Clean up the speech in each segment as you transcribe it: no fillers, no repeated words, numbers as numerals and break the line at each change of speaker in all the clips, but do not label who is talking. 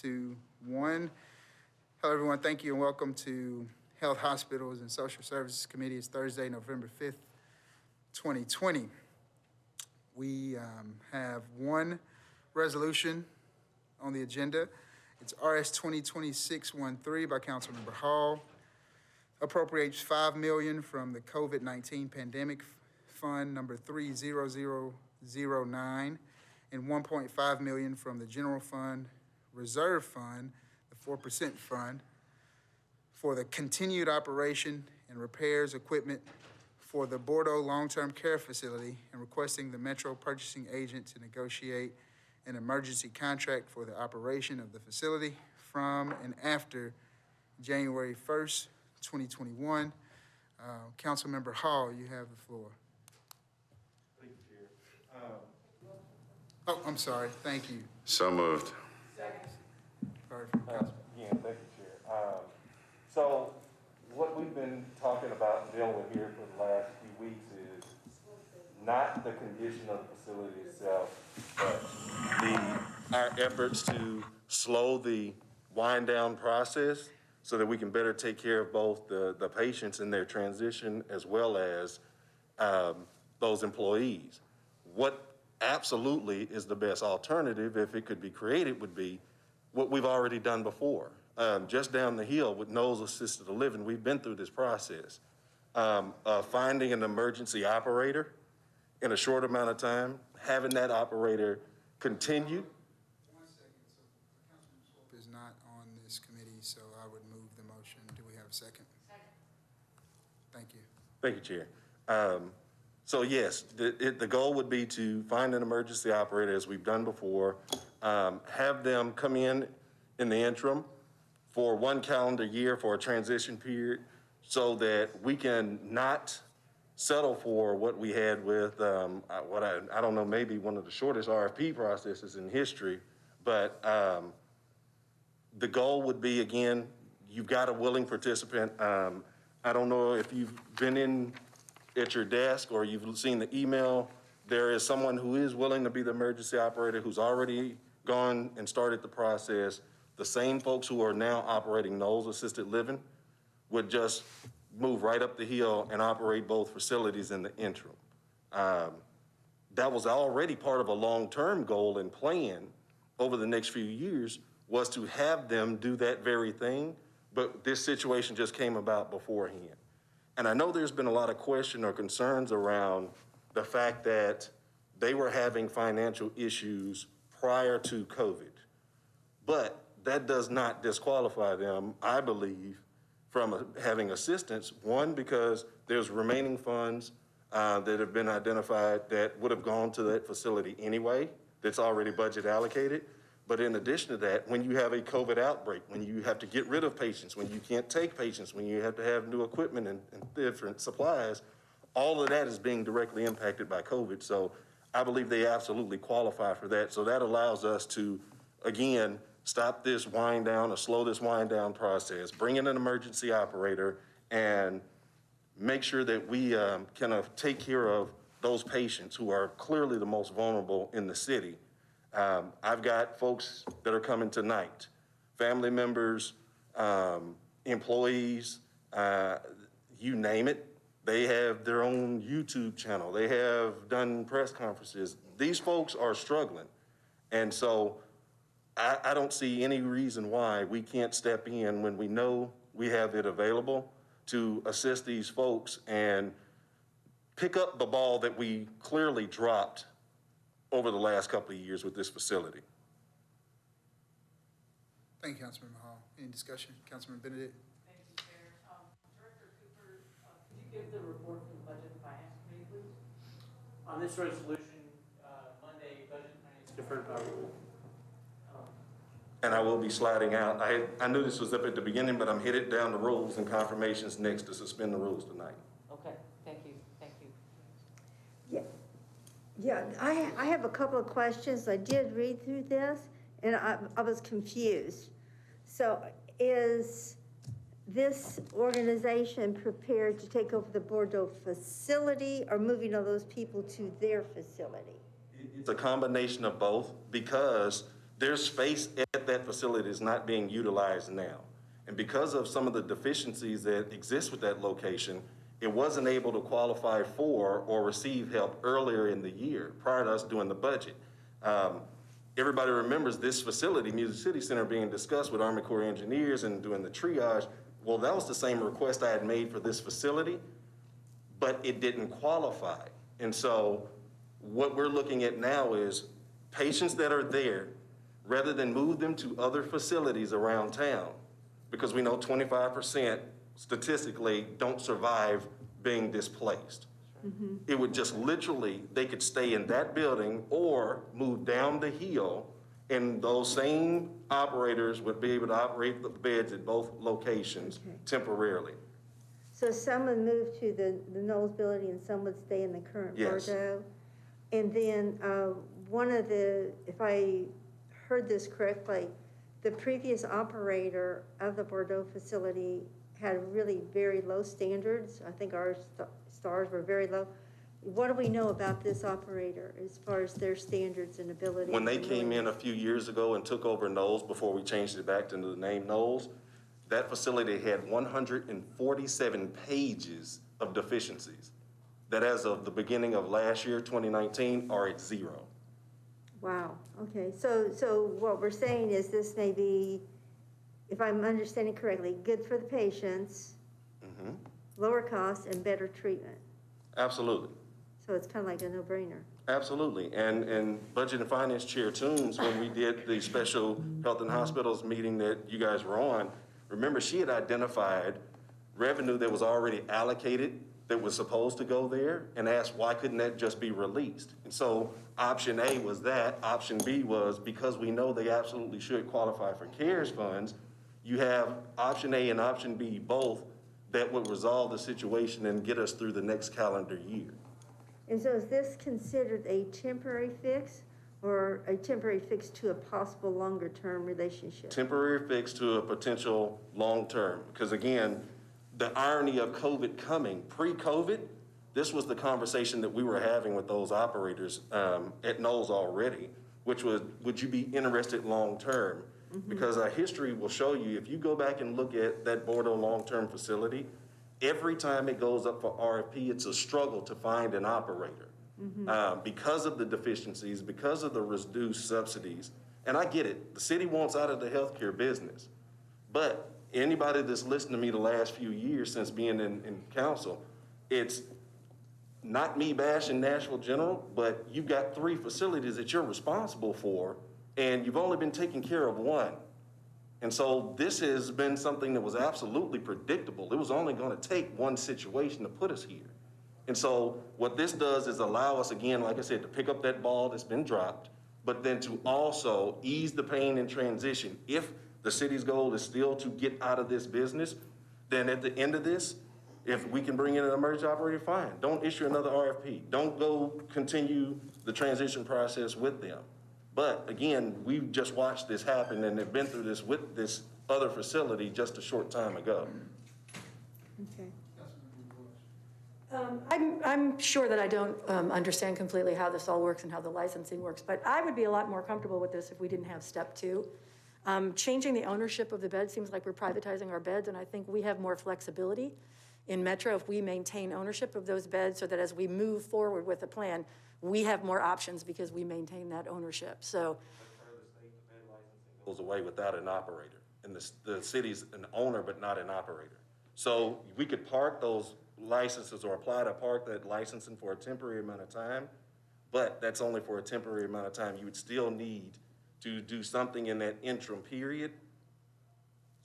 2, 1. Hello, everyone. Thank you and welcome to Health, Hospitals, and Social Services Committee. It's Thursday, November 5th, 2020. We have one resolution on the agenda. It's RS 2020-613 by Councilmember Hall. Appropriates $5 million from the COVID-19 Pandemic Fund number 30009 and $1.5 million from the General Fund Reserve Fund, the 4% fund, for the continued operation and repairs equipment for the Bordeaux Long-Term Care Facility, and requesting the Metro Purchasing Agent to negotiate an emergency contract for the operation of the facility from and after January 1st, 2021. Councilmember Hall, you have the floor.
Thank you, Chair.
Oh, I'm sorry. Thank you.
So moved.
Again,
Thank you, Chair. So what we've been talking about and dealing with here for the last few weeks is not the condition of the facility itself, but our efforts to slow the wind down process so that we can better take care of both the patients in their transition as well as those employees. What absolutely is the best alternative, if it could be created, would be what we've already done before. Just down the hill with Knowles Assisted Living, we've been through this process. Finding an emergency operator in a short amount of time, having that operator continue.
1 second. So Councilman Swope is not on this committee, so I would move the motion. Do we have a second? Second. Thank you.
Thank you, Chair. So yes, the goal would be to find an emergency operator, as we've done before, have them come in the interim for 1 calendar year for a transition period, so that we can not settle for what we had with I don't know, maybe one of the shortest RFP processes in history. But the goal would be, again, you've got a willing participant. I don't know if you've been in at your desk or you've seen the email. There is someone who is willing to be the emergency operator who's already gone and started the process. The same folks who are now operating Knowles Assisted Living would just move right up the hill and operate both facilities in the interim. That was already part of a long-term goal and plan over the next few years, was to have them do that very thing, but this situation just came about beforehand. And I know there's been a lot of question or concerns around the fact that they were having financial issues prior to COVID, but that does not disqualify them, I believe, from having assistance. One, because there's remaining funds that have been identified that would have gone to that facility anyway, that's already budget allocated. But in addition to that, when you have a COVID outbreak, when you have to get rid of patients, when you can't take patients, when you have to have new equipment and different supplies, all of that is being directly impacted by COVID. So I believe they absolutely qualify for that. So that allows us to, again, stop this wind down or slow this wind down process, bring in an emergency operator, and make sure that we can take care of those patients who are clearly the most vulnerable in the city. I've got folks that are coming tonight, family members, employees, you name it. They have their own YouTube channel. They have done press conferences. These folks are struggling. And so I don't see any reason why we can't step in when we know we have it available to assist these folks and pick up the ball that we clearly dropped over the last couple of years with this facility.
Thank you, Councilmember Hall. Any discussion? Councilman Benedict?
Thank you, Chair. Director Cooper, could you give the report from the Budget and Finance Committee, please? On this resolution, Monday, Budget and Finance deferred by rule.
And I will be sliding out. I knew this was up at the beginning, but I'm headed down the rules and confirmations next to suspend the rules tonight.
Okay, thank you, thank you.
Yeah, I have a couple of questions. I did read through this, and I was confused. So is this organization prepared to take over the Bordeaux facility or moving all those people to their facility?
It's a combination of both, because there's space at that facility that's not being utilized now. And because of some of the deficiencies that exist with that location, it wasn't able to qualify for or receive help earlier in the year prior to us doing the budget. Everybody remembers this facility, Music City Center, being discussed with Army Corps of Engineers and doing the triage. Well, that was the same request I had made for this facility, but it didn't qualify. And so what we're looking at now is patients that are there, rather than move them to other facilities around town, because we know 25% statistically don't survive being displaced. It would just literally, they could stay in that building or move down the hill, and those same operators would be able to operate the beds at both locations temporarily.
So some would move to the Knowles building and some would stay in the current
Yes.
Bordeaux? And then one of the, if I heard this correctly, the previous operator of the Bordeaux facility had really very low standards. I think our stars were very low. What do we know about this operator as far as their standards and ability?
When they came in a few years ago and took over Knowles before we changed it back to the name Knowles, that facility had 147 pages of deficiencies that as of the beginning of last year, 2019, are at 0.
Wow, okay, so what we're saying is this may be, if I'm understanding correctly, good for the patients, lower cost and better treatment.
Absolutely.
So it's kind of like a no-brainer.
Absolutely. And Budget and Finance Chair Toombs, when we did the special health and hospitals meeting that you guys were on, remember she had identified revenue that was already allocated that was supposed to go there and asked why couldn't that just be released? And so option A was that. Option B was because we know they absolutely should qualify for CARES funds, you have option A and option B both that would resolve the situation and get us through the next calendar year.
And so is this considered a temporary fix or a temporary fix to a possible longer-term relationship?
Temporary fix to a potential long-term. Because again, the irony of COVID coming, pre-COVID, this was the conversation that we were having with those operators at Knowles already, which was, would you be interested long-term? Because our history will show you, if you go back and look at that Bordeaux long-term facility, every time it goes up for RFP, it's a struggle to find an operator. Because of the deficiencies, because of the reduced subsidies. And I get it, the city wants out of the healthcare business. But anybody that's listened to me the last few years since being in council, it's not me bashing Nashville General, but you've got 3 facilities that you're responsible for, and you've only been taking care of 1. And so this has been something that was absolutely predictable. It was only going to take one situation to put us here. And so what this does is allow us, again, like I said, to pick up that ball that's been dropped, but then to also ease the pain in transition. If the city's goal is still to get out of this business, then at the end of this, if we can bring in an emergency operator, fine. Don't issue another RFP. Don't go continue the transition process with them. But again, we've just watched this happen and have been through this with this other facility just a short time ago.
Okay.
I'm sure that I don't understand completely how this all works and how the licensing works, but I would be a lot more comfortable with this if we didn't have step 2. Changing the ownership of the bed seems like we're privatizing our beds, and I think we have more flexibility in Metro if we maintain ownership of those beds so that as we move forward with the plan, we have more options because we maintain that ownership. So
Goes away without an operator. And the city's an owner, but not an operator. So we could park those licenses or apply to park that licensing for a temporary amount of time, but that's only for a temporary amount of time. You would still need to do something in that interim period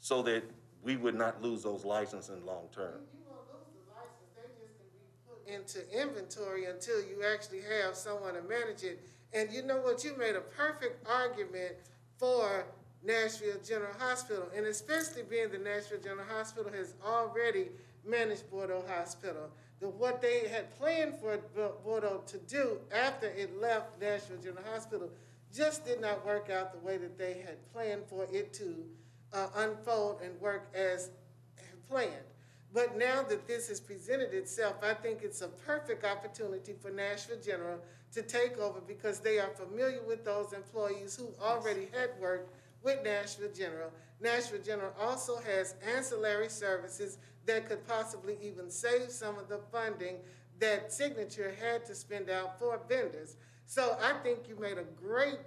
so that we would not lose those licenses long term.
You won't lose the license, they just can be put into inventory until you actually have someone to manage it. And you know what, you made a perfect argument for Nashville General Hospital, and especially being the Nashville General Hospital has already managed Bordeaux Hospital. What they had planned for Bordeaux to do after it left Nashville General Hospital just did not work out the way that they had planned for it to unfold and work as planned. But now that this has presented itself, I think it's a perfect opportunity for Nashville General to take over because they are familiar with those employees who already had worked with Nashville General. Nashville General also has ancillary services that could possibly even save some of the funding that Signature had to spend out for vendors. So I think you made a great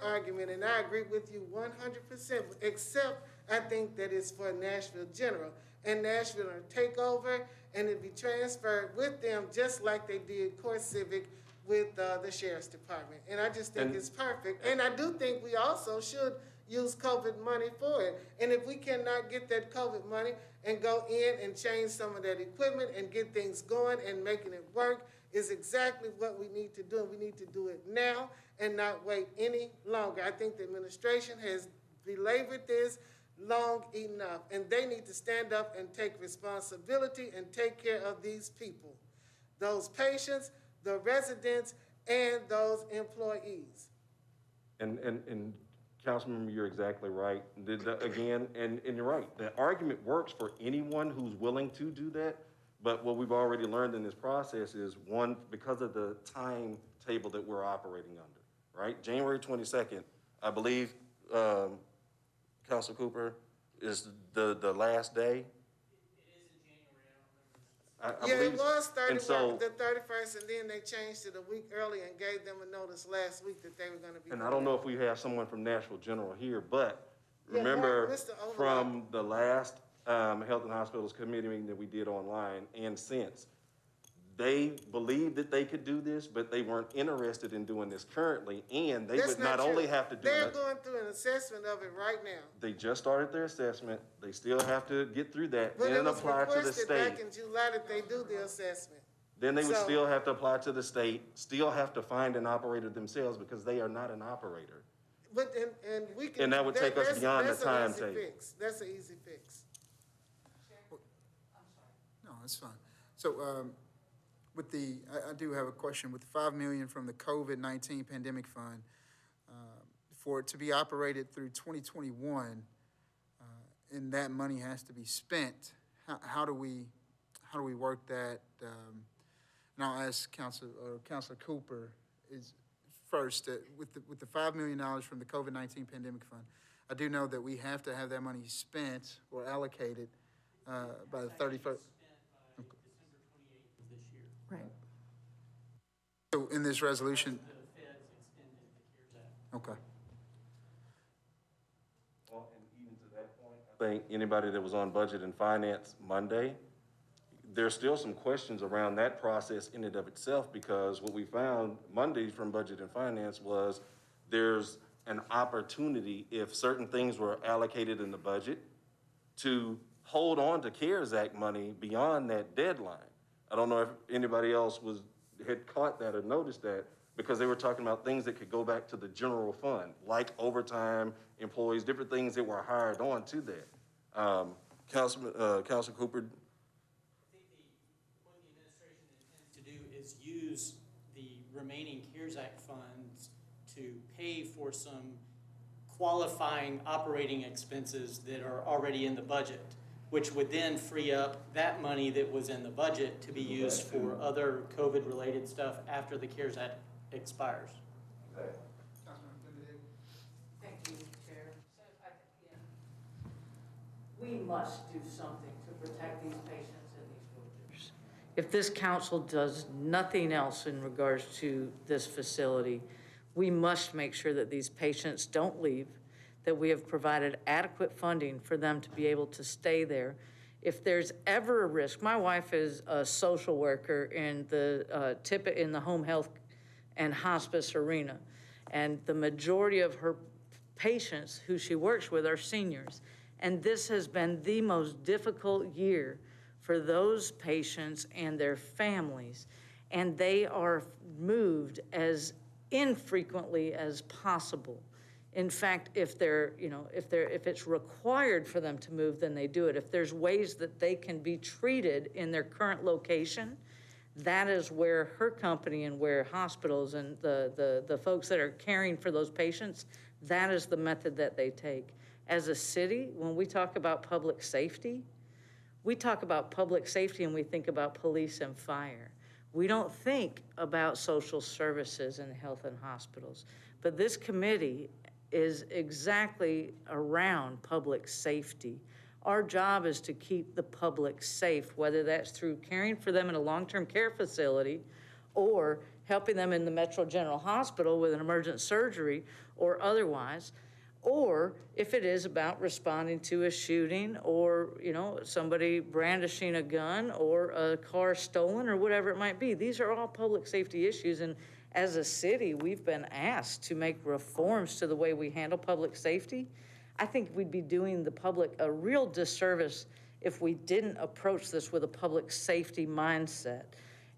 argument, and I agree with you 100%, except I think that it's for Nashville General. And Nashville will take over, and it'll be transferred with them, just like they did Core Civic with the Sheriff's Department. And I just think it's perfect. And I do think we also should use COVID money for it. And if we cannot get that COVID money and go in and change some of that equipment and get things going and making it work, is exactly what we need to do. And we need to do it now and not wait any longer. I think the administration has belabored this long enough, and they need to stand up and take responsibility and take care of these people, those patients, the residents, and those employees.
And Councilmember, you're exactly right. Again, and you're right, the argument works for anyone who's willing to do that, but what we've already learned in this process is, one, because of the timetable that we're operating under, right? January 22nd, I believe, Council Cooper, is the last day. I
Yeah,
believe,
it was
and so,
the 31st, and then they changed it a week early and gave them a notice last week that they were gonna be.
and I don't know if we have someone from Nashville General here, but
Yeah,
remember
Mr. Overlock.
from the last Health and Hospitals Committee meeting that we did online and since, they believed that they could do this, but they weren't interested in doing this currently, and they
That's
would not
true.
only have to do
They're
it.
going through an assessment of it right now.
They just started their assessment, they still have to get through that,
But it
then
was
apply to the
requested
state.
back in July that they do the assessment.
Then they would
So-
still have to apply to the state, still have to find an operator themselves because they are not an operator.
But, and we can.
And that would take us
that's-
beyond the
that's an easy
timetable.
fix. That's an easy fix.
No, that's fine. So, with I do have a question. With the $5 million from the COVID-19 pandemic fund, for it to be operated through 2021, and that money has to be spent, how do we work that? And I'll ask Councilor Cooper is first, with the $5 million from the COVID-19 pandemic fund. I do know that we have to have that money spent or allocated by the 31st.
Right.
So in this resolution,
The feds extended the CARES Act.
okay.
Well, and even to that point, I think anybody that was on Budget and Finance Monday, there's still some questions around that process in and of itself, because what we found Monday from Budget and Finance was there's an opportunity, if certain things were allocated in the budget, to hold on to CARES Act money beyond that deadline. I don't know if anybody else had caught that or noticed that, because they were talking about things that could go back to the general fund, like overtime, employees, different things that were hired on to that. Councilor Cooper?
I think what the administration intends to do is use the remaining CARES Act funds to pay for some qualifying operating expenses that are already in the budget, which would then free up that money that was in the budget to be used for other COVID-related stuff after the CARES Act expires.
Thank you, Chair. We must do something to protect these patients and these workers. If this council does nothing else in regards to this facility, we must make sure that these patients don't leave, that we have provided adequate funding for them to be able to stay there. If there's ever a risk, my wife is a social worker in the home health and hospice arena, and the majority of her patients who she works with are seniors. And this has been the most difficult year for those patients and their families, and they are moved as infrequently as possible. In fact, if it's required for them to move, then they do it. If there's ways that they can be treated in their current location, that is where her company and where hospitals and the folks that are caring for those patients, that is the method that they take. As a city, when we talk about public safety, We talk about public safety and we think about police and fire. We don't think about social services and health and hospitals. But this committee is exactly around public safety. Our job is to keep the public safe, whether that's through caring for them in a long-term care facility or helping them in the Metro General Hospital with an emergent surgery or otherwise, or if it is about responding to a shooting or, somebody brandishing a gun or a car stolen or whatever it might be. These are all public safety issues, and as a city, we've been asked to make reforms to the way we handle public safety. I think we'd be doing the public a real disservice if we didn't approach this with a public safety mindset.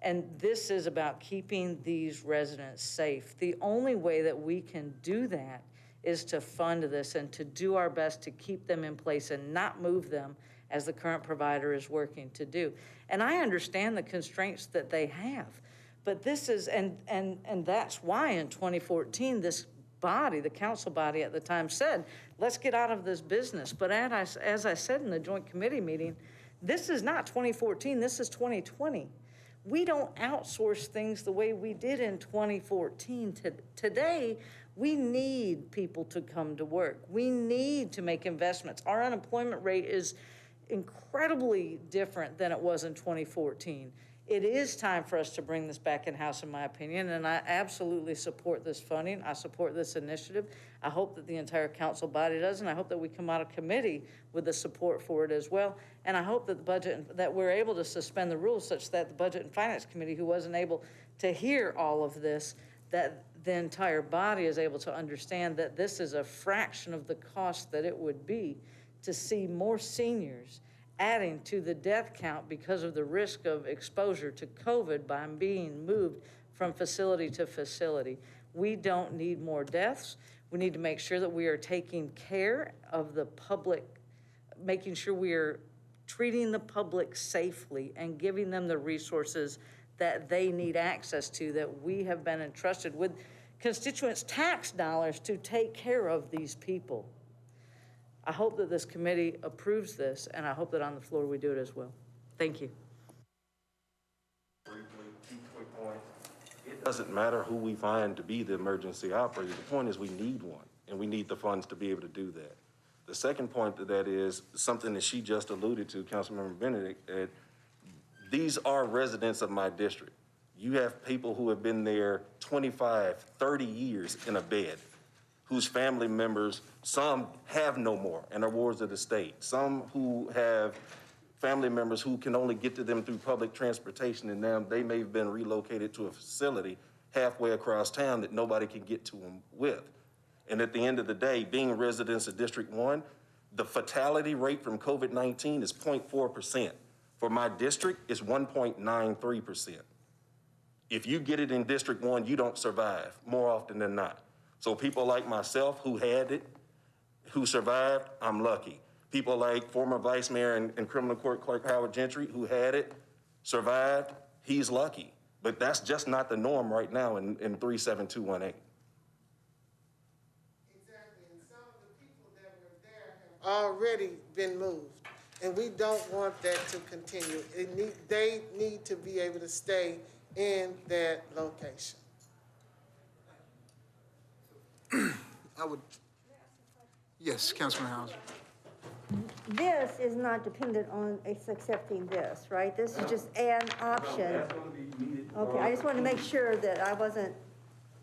And this is about keeping these residents safe. The only way that we can do that is to fund this and to do our best to keep them in place and not move them as the current provider is working to do. And I understand the constraints that they have, but this is, and that's why in 2014, this body, the council body at the time said, let's get out of this business. But as I said in the joint committee meeting, this is not 2014, this is 2020. We don't outsource things the way we did in 2014. Today, we need people to come to work. We need to make investments. Our unemployment rate is incredibly different than it was in 2014. It is time for us to bring this back in-house, in my opinion, and I absolutely support this funding. I support this initiative. I hope that the entire council body does, and I hope that we come out of committee with the support for it as well. And I hope that the budget, that we're able to suspend the rules such that the Budget and Finance Committee, who wasn't able to hear all of this, that the entire body is able to understand that this is a fraction of the cost that it would be to see more seniors adding to the death count because of the risk of exposure to COVID by being moved from facility to facility. We don't need more deaths. We need to make sure that we are taking care of the public, making sure we are treating the public safely and giving them the resources that they need access to, that we have been entrusted with constituents' tax dollars to take care of these people. I hope that this committee approves this, and I hope that on the floor we do it as well. Thank you.
Briefly, 2 quick points. It doesn't matter who we find to be the emergency operator. The point is we need one, and we need the funds to be able to do that. The second point to that is something that she just alluded to, Councilmember Benedict, that these are residents of my district. You have people who have been there 25, 30 years in a bed, whose family members, some have no more and are wards of the state. Some who have family members who can only get to them through public transportation, and now they may have been relocated to a facility halfway across town that nobody can get to them with. And at the end of the day, being residents of District 1, the fatality rate from COVID-19 is 0.4%. For my district, it's 1.93%. If you get it in District 1, you don't survive more often than not. So people like myself who had it, who survived, I'm lucky. People like former Vice Mayor and Criminal Court Clerk Howard Gentry, who had it, survived, he's lucky. But that's just not the norm right now in 37218.
Exactly, and some of the people that were there have already been moved, and we don't want that to continue. They need to be able to stay in that location.
I would, yes, Councilman Hauser.
This is not dependent on us accepting this, right? This is just an option. Okay, I just wanted to make sure that I wasn't,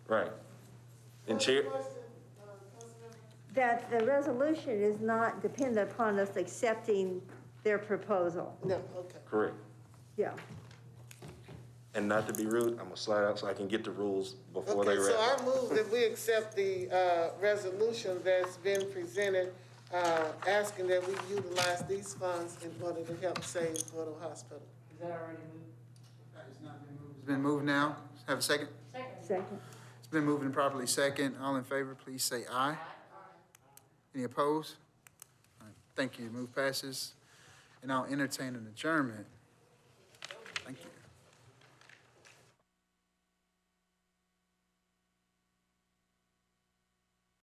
Right. And Chair,
that the resolution is not dependent upon us accepting their proposal.
No, okay.
correct.
Yeah.
And not to be rude, I'm gonna slide out so I can get the rules before they
Okay,
wrap
so I
up.
move that we accept the resolution that's been presented, asking that we utilize these funds in order to help save Portal Hospital.
Is that already moved?
That has not been moved. It's been moved now. Have a second?
Second.
It's been moved and properly second. All in favor, please say aye. Any opposed? All right, thank you. Move passes. And I'll entertain an adjournment. Thank you.